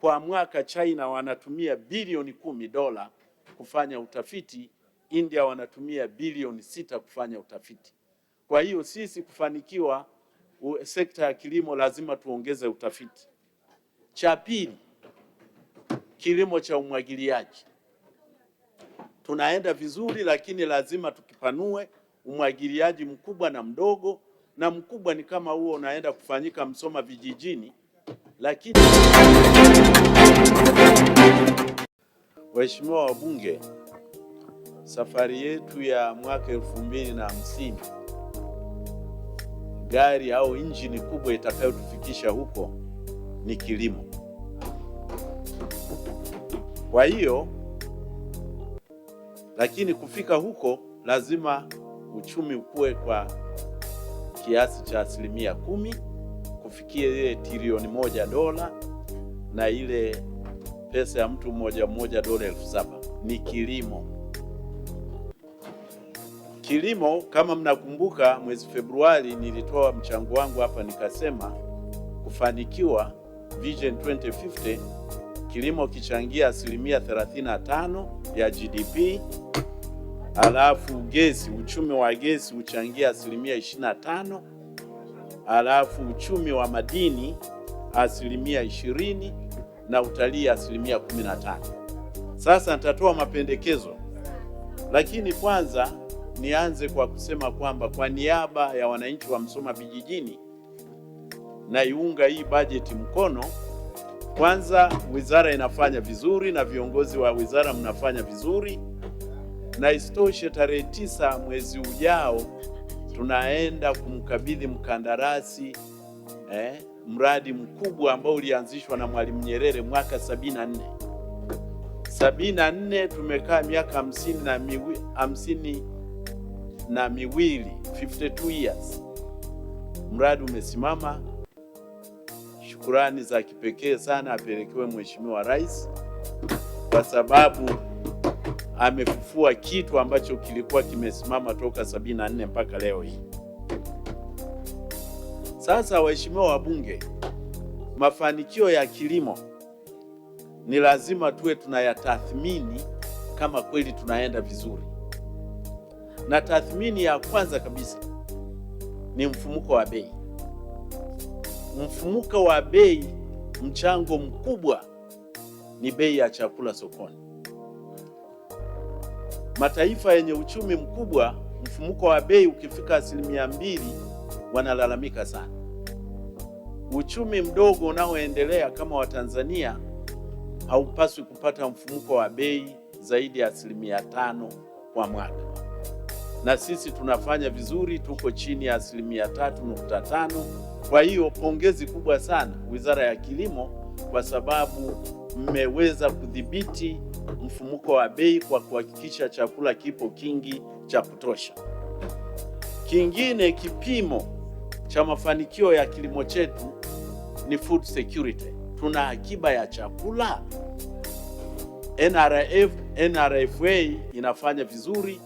kwa mwaka China wanatumia bilioni $10 kufanya utafiti, India wanatumia bilioni 6 kufanya utafiti. Kwa hiyo sisi kufanikiwa sekta ya kilimo lazima tuongeze utafiti. Cha pili, kilimo cha umwagiliaji. Tunaenda vizuri, lakini lazima tukipanue umwagiliaji mkubwa na mdogo, na mkubwa ni kama huo unaenda kufanyika Msoma vijijini. Lakini waheshimiwa wabunge, safari yetu ya mwaka 2050, gari au injini kubwa itakayotufikisha huko ni kilimo. Kwa hiyo, lakini kufika huko lazima uchumi ukue kwa kiasi cha 10%, kufikia ile trilioni $1 na ile pesa ya mtu mmoja $7,000 ni kilimo. Kilimo, kama mnakumbuka, mwezi Februari nilitoa mchango wangu hapa nikasema kufanikiwa Vision 2050 kilimo kichangia 35% ya GDP, alafu gesi, uchumi wa gesi uchangia 25%, alafu uchumi wa madini 20%, na utalii 15%. Sasa nitatoa mapendekezo, lakini kwanza nianze kwa kusema kwamba kwa niaba ya wananchi wa Msoma vijijini naiunga hii bajeti mkono. Kwanza, wizara inafanya vizuri na viongozi wa wizara mnafanya vizuri, na isitoshe tarehe 9 mwezi ujao tunaenda kumkabidhi mkandarasi mradi mkubwa ambao ulianzishwa na Mwalimu Nyerere mwaka 74. Tumekaa miaka 52 years. Mradi umesimama. Shukurani za kipekee sana apelekewe Mheshimiwa Rais kwa sababu amefufua kitu ambacho kilikuwa kimesimama toka 74 mpaka leo hii. Sasa waheshimiwa wabunge, mafanikio ya kilimo ni lazima tuwe tunayatathmini kama kweli tunaenda vizuri. Na tathmini ya kwanza kabisa ni mfumuko wa bei. Mfumuko wa bei, mchango mkubwa ni bei ya chakula sokoni. Mataifa yenye uchumi mkubwa, mfumuko wa bei ukifika 2% wanalalamika sana. Uchumi mdogo unaoendelea kama wa Tanzania haupaswi kupata mfumuko wa bei zaidi ya 5% kwa mwaka, na sisi tunafanya vizuri, tuko chini ya 3.5%. Kwa hiyo pongezi kubwa sana Wizara ya Kilimo kwa sababu mmeweza kudhibiti mfumuko wa bei kwa kuhakikisha chakula kipo kingi cha kutosha. Kingine, kipimo cha mafanikio ya kilimo chetu ni food security. Tuna akiba ya chakula. NRFA inafanya vizuri,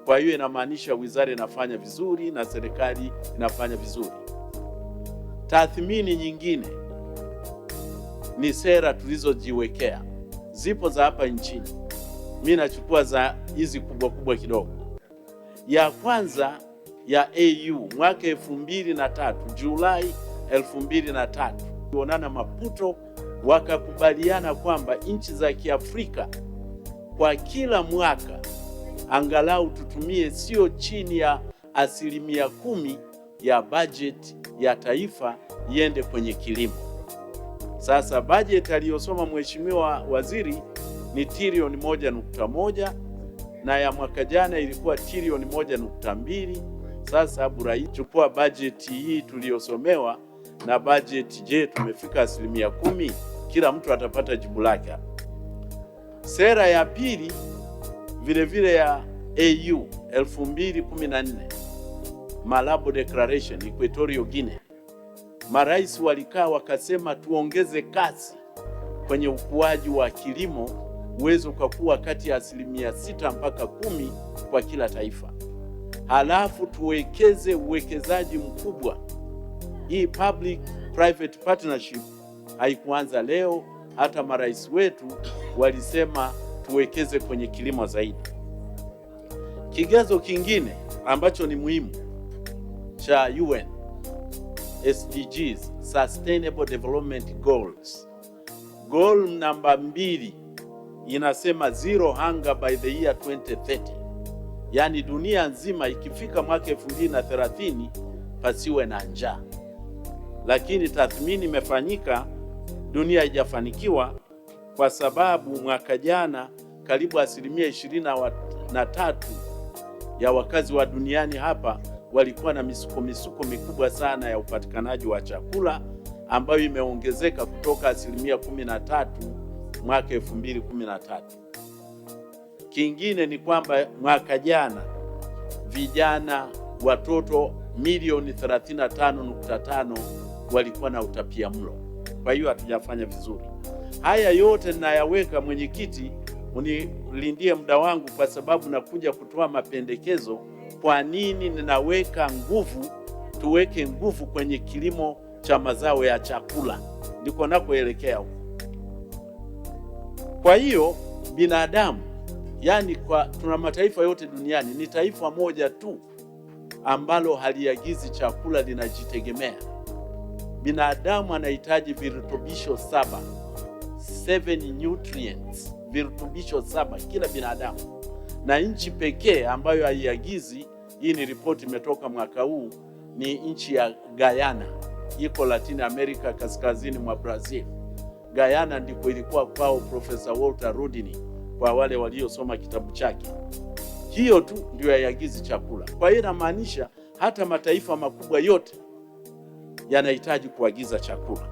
kwa hiyo inamaanisha wizara inafanya vizuri na serikali inafanya vizuri. Tathmini nyingine ni sera tulizojiwekea. Zipo za hapa nchini. Mimi nachukua za hizi kubwa kidogo. Ya kwanza ya AU mwaka 2003, Julai 2003, kuonana Maputo, wakakubaliana kwamba nchi za Kiafrika kwa kila mwaka angalau tutumie sio chini ya 10% ya bajeti ya taifa iende kwenye kilimo. Sasa bajeti aliyosoma Mheshimiwa Waziri ni trilioni 1.1 na ya mwaka jana ilikuwa trilioni 1.2. Sasa Burai, chukua bajeti hii tuliyosomewa na bajeti, je, tumefika 10%? Kila mtu atapata jibu lake. Sera ya pili vile ya AU 2014, Malabo Declaration, Equatorial Guinea. Marais walikaa wakasema tuongeze kasi kwenye ukuaji wa kilimo, uwezo ukakua kati ya 6% mpaka 10% kwa kila taifa. Halafu tuwekeze uwekezaji mkubwa. Hii public private partnership haikuanza leo, hata marais wetu walisema tuwekeze kwenye kilimo zaidi. Kigezo kingine ambacho ni muhimu cha UN SDGs, Sustainable Development Goals, goal namba 2 inasema zero hunger by the year 2030, yaani dunia nzima ikifika mwaka 2030 pasiwe na njaa. Lakini tathmini imefanyika, dunia haijafanikiwa, kwa sababu mwaka jana karibu 23% ya wakazi wa duniani hapa walikuwa na misuko mikubwa sana ya upatikanaji wa chakula, ambayo imeongezeka kutoka 13% mwaka 2013. Kingine ni kwamba mwaka jana vijana watoto milioni 35.5 walikuwa na utapiamlo. Kwa hiyo hatujafanya vizuri. Haya yote ninayaweka, mwenyekiti, unilindie muda wangu, kwa sababu nakuja kutoa mapendekezo. Kwa nini ninaweka nguvu, tuweke nguvu kwenye kilimo cha mazao ya chakula, ndiko nakoelekea huko. Kwa hiyo binadamu, yani tuna mataifa yote duniani, ni taifa moja tu ambalo haliagizi chakula, linajitegemea. Binadamu anahitaji virutubisho 7 nutrients, virutubisho 7 kila binadamu, na nchi pekee ambayo haiagizi, hii ni ripoti imetoka mwaka huu, ni nchi ya Guyana, iko Latin America, kaskazini mwa Brazil. Guyana ndiko ilikuwa kwao Profesa Walter Rodney, kwa wale waliosoma kitabu chake. Hiyo tu ndio haiagizi chakula. Kwa hiyo inamaanisha hata mataifa makubwa yote yanahitaji kuagiza chakula.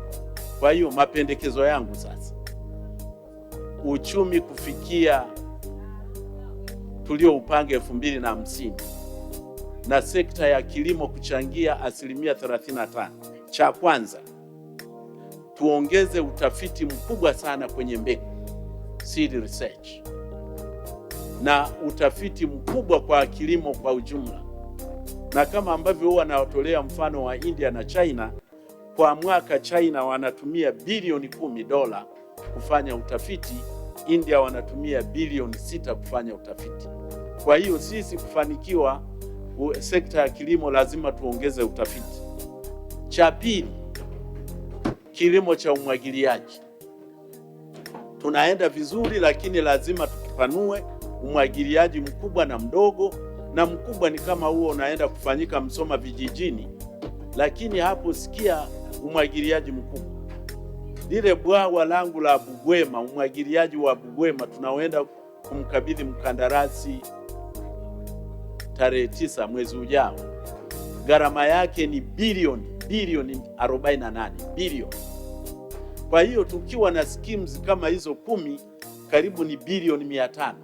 Kwa hiyo mapendekezo yangu sasa, uchumi kufikia tulioupanga 2050 na sekta ya kilimo kuchangia 35%. Cha kwanza, tuongeze utafiti mkubwa sana kwenye mbegu, seed research, na utafiti mkubwa kwa kilimo kwa ujumla. Na kama ambavyo huwa nawatolea mfano wa India na China, kwa mwaka China wanatumia bilioni $10 kufanya utafiti, India wanatumia bilioni 6 kufanya utafiti. Kwa hiyo sisi kufanikiwa sekta ya kilimo lazima tuongeze utafiti. Cha pili, kilimo cha umwagiliaji. Tunaenda vizuri, lakini lazima tukipanue umwagiliaji mkubwa na mdogo, na mkubwa ni kama huo unaenda kufanyika Msoma vijijini, lakini hapo sikia umwagiliaji mkubwa. Lile bwawa langu la Bugwema, umwagiliaji wa Bugwema tunaoenda kumkabidhi mkandarasi tarehe 9 mwezi ujao, gharama yake ni bilioni 48 bilioni. Kwa hiyo tukiwa na schemes kama hizo 10, karibu ni bilioni 500.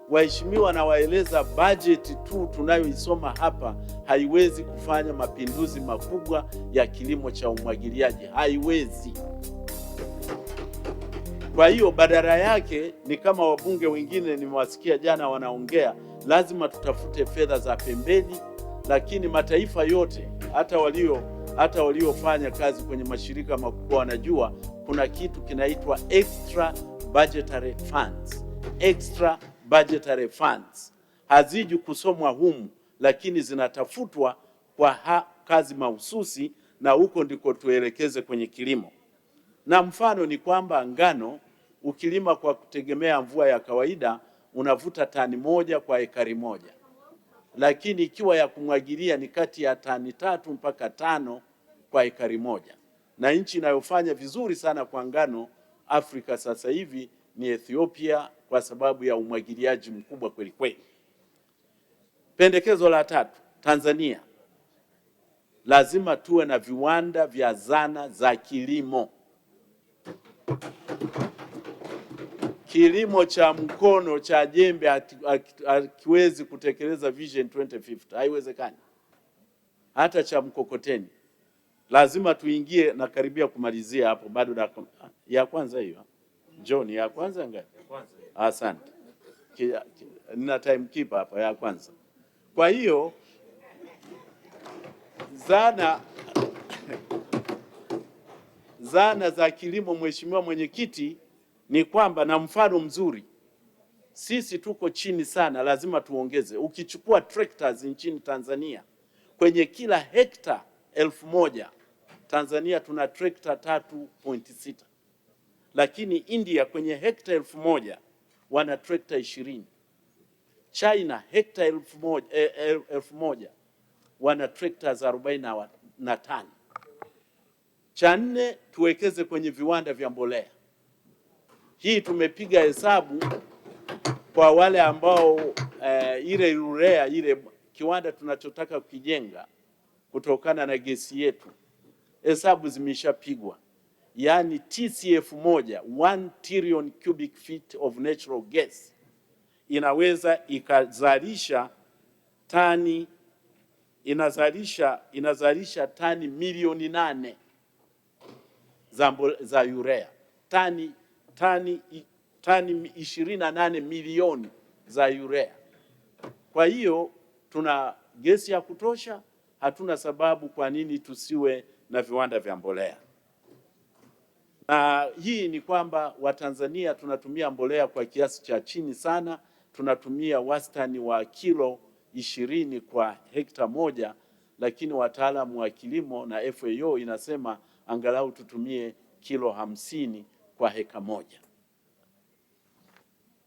Waheshimiwa, na waeleza bajeti tu tunayoisoma hapa haiwezi kufanya mapinduzi makubwa ya kilimo cha umwagiliaji, haiwezi. Kwa hiyo badala yake ni kama wabunge wengine nimewasikia jana wanaongea, lazima tutafute fedha za pembeni. Lakini mataifa yote, hata waliofanya kazi kwenye mashirika makubwa, wanajua kuna kitu kinaitwa extra budgetary funds. Extra budgetary funds haziji kusomwa humu, lakini zinatafutwa kwa kazi mahususi, na huko ndiko tuelekeze kwenye kilimo. Na mfano ni kwamba ngano, ukilima kwa kutegemea mvua ya kawaida unavuta tani 1 kwa ekari 1, lakini ikiwa ya kumwagilia ni kati ya tani 3 mpaka 5 kwa ekari 1. Na nchi inayofanya vizuri sana kwa ngano Afrika sasa hivi ni Ethiopia, kwa sababu ya umwagiliaji mkubwa kweli kweli. Pendekezo la 3, Tanzania lazima tuwe na viwanda vya zana za kilimo. Kilimo cha mkono cha jembe hakiwezi kutekeleza Vision 2050, haiwezekani. Hata cha mkokoteni lazima tuingie, na karibia kumalizia hapo, bado ya kwanza hiyo. John, ya kwanza ngapi? Ya kwanza. Asante. Nina time keeper hapa, ya kwanza. Kwa hiyo zana za kilimo, Mheshimiwa Mwenyekiti, ni kwamba, na mfano mzuri, sisi tuko chini sana, lazima tuongeze. Ukichukua tractors nchini Tanzania, kwenye kila hekta 1000 Tanzania tuna trekta 3.6, lakini India kwenye hekta 1000 wana trekta 20. China hekta 1000 wana trekta 45. Cha nne, tuwekeze kwenye viwanda vya mbolea. Hii tumepiga hesabu kwa wale ambao ile urea, ile kiwanda tunachotaka kukijenga kutokana na gesi yetu, hesabu zimeshapigwa. Yaani TCF moja, 1 trillion cubic feet of natural gas, inaweza ikazalisha tani, inazalisha tani milioni 8 za urea, tani 28 milioni za urea. Kwa hiyo tuna gesi ya kutosha, hatuna sababu kwa nini tusiwe na viwanda vya mbolea. Na hii ni kwamba Watanzania tunatumia mbolea kwa kiasi cha chini sana, tunatumia wastani wa kilo 20 kwa hekta moja, lakini wataalamu wa kilimo na FAO inasema angalau tutumie kilo 50 kwa heka moja.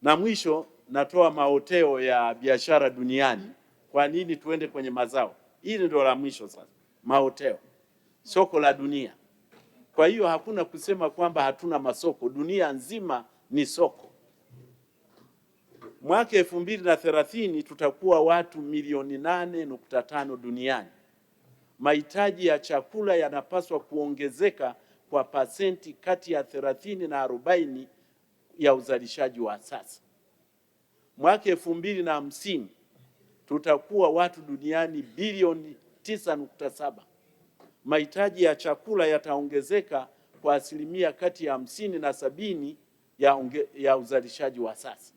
Na mwisho, natoa maoteo ya biashara duniani. Kwa nini tuende kwenye mazao? Hili ndio la mwisho sasa, maoteo, soko la dunia. Kwa hiyo hakuna kusema kwamba hatuna masoko, dunia nzima ni soko. Mwaka 2030 tutakuwa watu milioni 8.5 duniani. Mahitaji ya chakula yanapaswa kuongezeka kwa pasenti kati ya 30 na 40 ya uzalishaji wa sasa. Mwaka 2050 tutakuwa watu duniani bilioni 9.7. Mahitaji ya chakula yataongezeka kwa asilimia kati ya 50 na 70 ya uzalishaji wa sasa.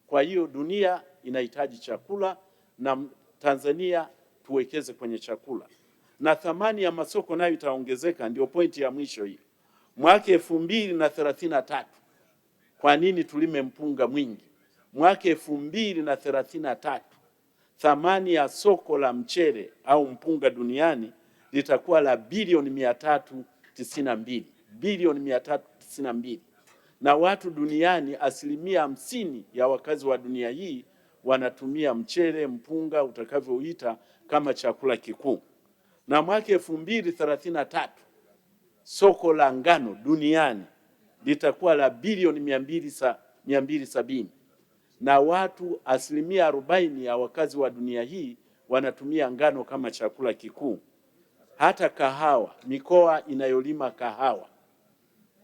Kwa hiyo dunia inahitaji chakula na Tanzania tuwekeze kwenye chakula. Na thamani ya masoko nayo itaongezeka, ndio pointi ya mwisho hii. Mwaka 2033, kwa nini tulime mpunga mwingi? Mwaka 2033 thamani ya soko la mchele au mpunga duniani litakuwa la bilioni 392, na watu duniani, asilimia 50 ya wakazi wa dunia hii wanatumia mchele, mpunga utakavyoita, kama chakula kikuu. Na mwaka 2033 soko la ngano duniani litakuwa la bilioni 270, na watu, asilimia 40 ya wakazi wa dunia hii wanatumia ngano kama chakula kikuu. Hata kahawa, mikoa inayolima kahawa,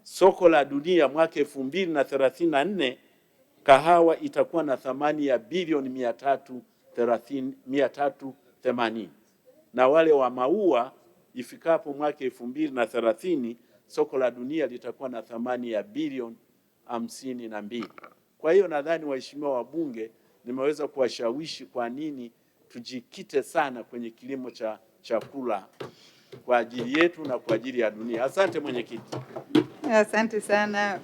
soko la dunia mwaka 2034 kahawa itakuwa na thamani ya bilioni 380, na wale wa maua ifikapo mwaka 2030 soko la dunia litakuwa na thamani ya bilioni 52. Kwa hiyo nadhani, waheshimiwa wabunge, nimeweza kuwashawishi kwa nini tujikite sana kwenye kilimo cha chakula kwa ajili yetu na kwa ajili ya dunia. Asante mwenyekiti. Asante sana.